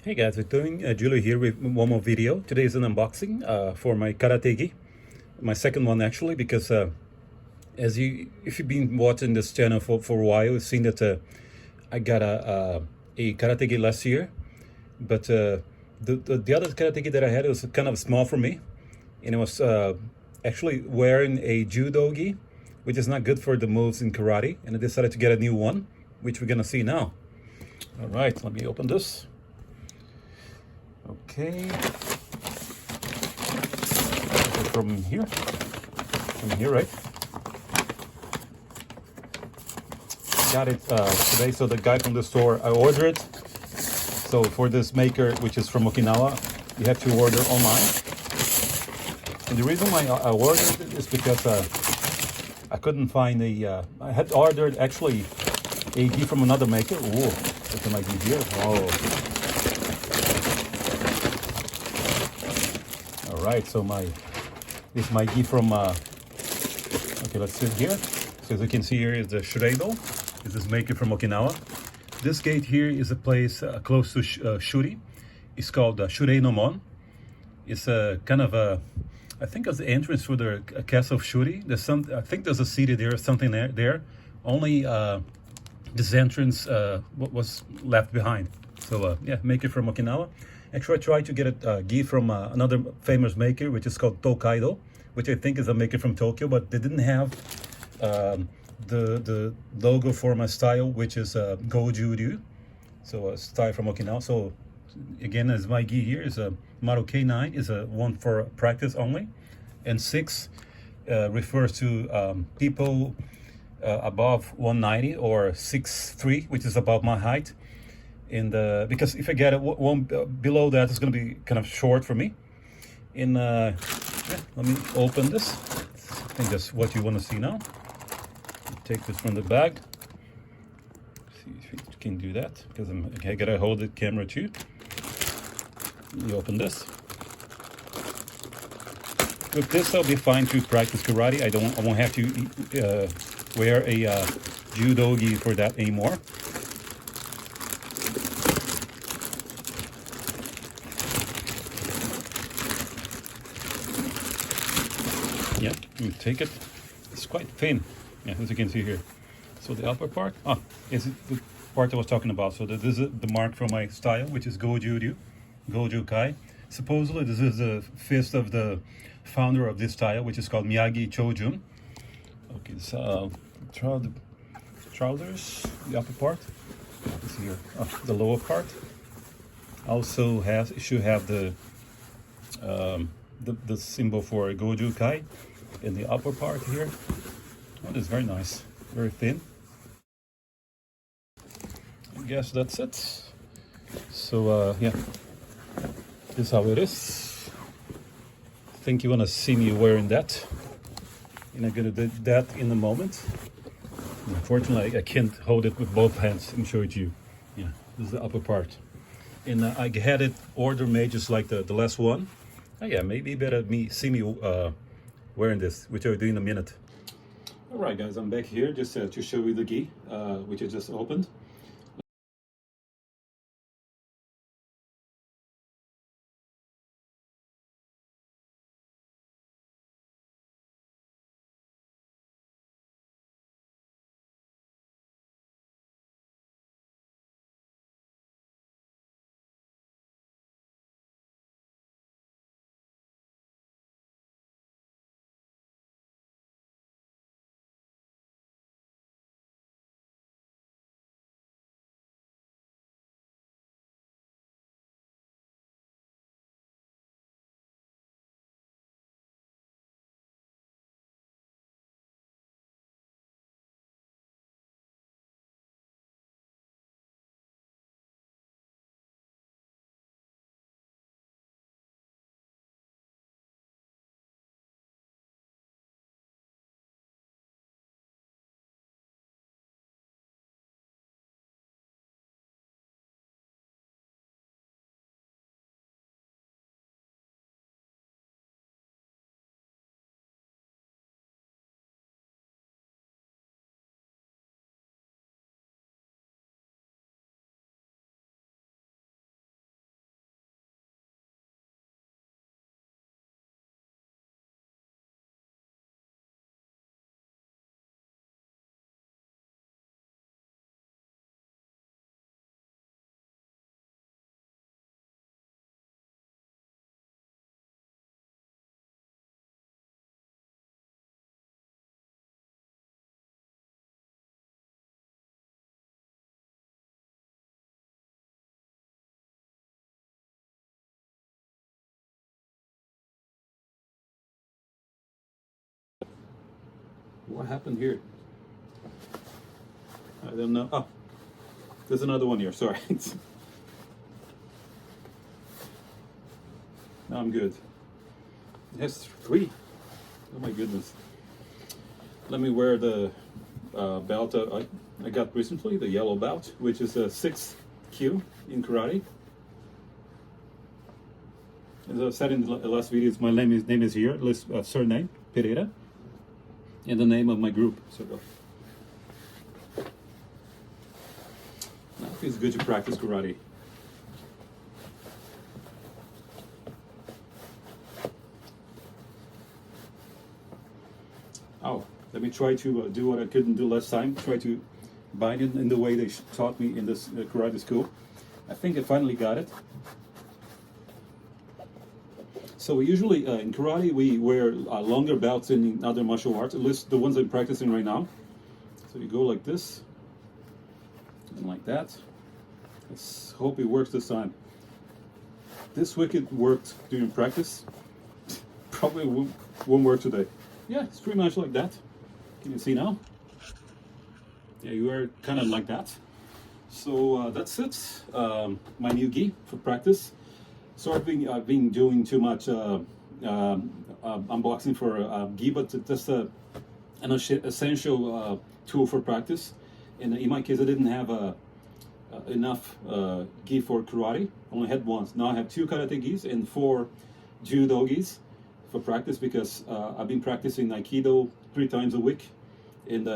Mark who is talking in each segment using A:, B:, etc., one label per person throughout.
A: Hey guys, we're doing Julio here with one more video. Today is an unboxing for my karategi, my second one actually, because if you've been watching this channel for a while, you've seen that I got a karategi last year, but the other karategi that I had was kind of small for me, and it was actually wearing a judo gi, which is not good for the moves in karate, and I decided to get a new one, which we're gonna see now. All right, let me open this. Okay, from here, right? Got it today. So the guy from the store, I ordered it. So for this maker, which is from Okinawa, you have to order online. And the reason why I ordered it is because I couldn't find I had ordered actually a gi from another maker. Ooh, look at my gi here. Oh. Right, so this is my gi from okay, let's sit here. So as you can see here is the Shureido. This is maker from Okinawa. This gate here is a place close to Shuri. It's called Shureido Mon. It's a kind of a, I think it's the entrance for the castle of Shuri. I think there's a city there, something there. Only this entrance was left behind. So yeah, maker from Okinawa. Actually, I tried to get a gi from another famous maker, which is called Tokaido, which I think is a maker from Tokyo, but they didn't have the logo for my style, which is Goju-ryu, so a style from Okinawa. So again, as my gi here is a model K9, is a one for practice only, and 6 refers to people above 190 or 6'3", which is about my height. Because if I get it one below that, it's going to be kind of short for me. Yeah, let me open this. I think that's what you want to see now. Take this from the bag. See if you can do that, because I gotta hold the camera too. You open this. With this, I'll be fine to practice karate. I won't have to wear a judo gi for that anymore. Yeah, you take it. It's quite thin, yeah, as you can see here. So the upper part, is the part I was talking about. So this is the mark from my style, which is Goju-ryu, Goju Kai. Supposedly, this is the fist of the founder of this style, which is called Miyagi Chojun. Okay, so the trousers, the upper part. Let's see here, the lower part. Also should have the symbol for Goju Kai in the upper part here. Oh, it's very nice, very thin. I guess that's it. So yeah, this is how it is. I think you want to see me wearing that, and I'm gonna do that in a moment. Unfortunately, I can't hold it with both hands and show it to you. Yeah, this is the upper part, and I had it order made just like the last one. Oh yeah, maybe better see me wearing this, which I'll do in a minute. All right, guys, I'm back here just to show you the gi, which I just opened. What happened here? I don't know. Oh, there's another one here. Sorry. Now I'm good. It has 3. Oh my goodness. Let me wear the belt I got recently, the yellow belt, which is a 6th Q in karate. As I said in the last videos, my name is here, surname, Pereira, and the name of my group. So now it feels good to practice karate. Oh, let me try to do what I couldn't do last time. Try to bind it in the way they taught me in this karate school. I think I finally got it. So usually in karate we wear longer belts than in other martial arts, at least the ones I'm practicing right now. So you go like this, and like that. Let's hope it works this time. This wicket worked during practice. Probably won't work today. Yeah, it's pretty much like that. Can you see now? Yeah, you are kind of like that. So that's it. My new gi for practice. So I've been doing too much unboxing for gi, but that's an essential tool for practice. And in my case, I didn't have enough gi for karate. I only had one. Now I have 2 karate gis and 4 judo gis for practice, because I've been practicing Aikido 3 times a week, and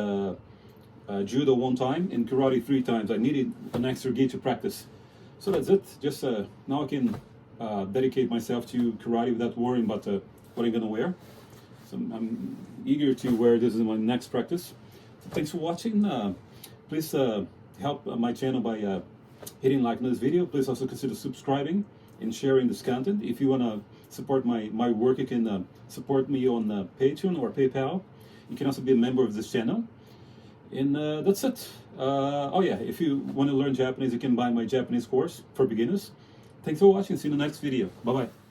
A: judo 1 time, and karate 3 times. I needed an extra gi to practice. So that's it. Just now I can dedicate myself to karate without worrying about what I'm gonna wear. So I'm eager to wear this in my next practice. Thanks for watching. Please help my channel by hitting like on this video. Please also consider subscribing and sharing this content. If you wanna support my work, you can support me on Patreon or PayPal. You can also be a member of this channel. And that's it. Oh yeah, if you want to learn Japanese, you can buy my Japanese course for beginners. Thanks for watching. See you in the next video. Bye bye.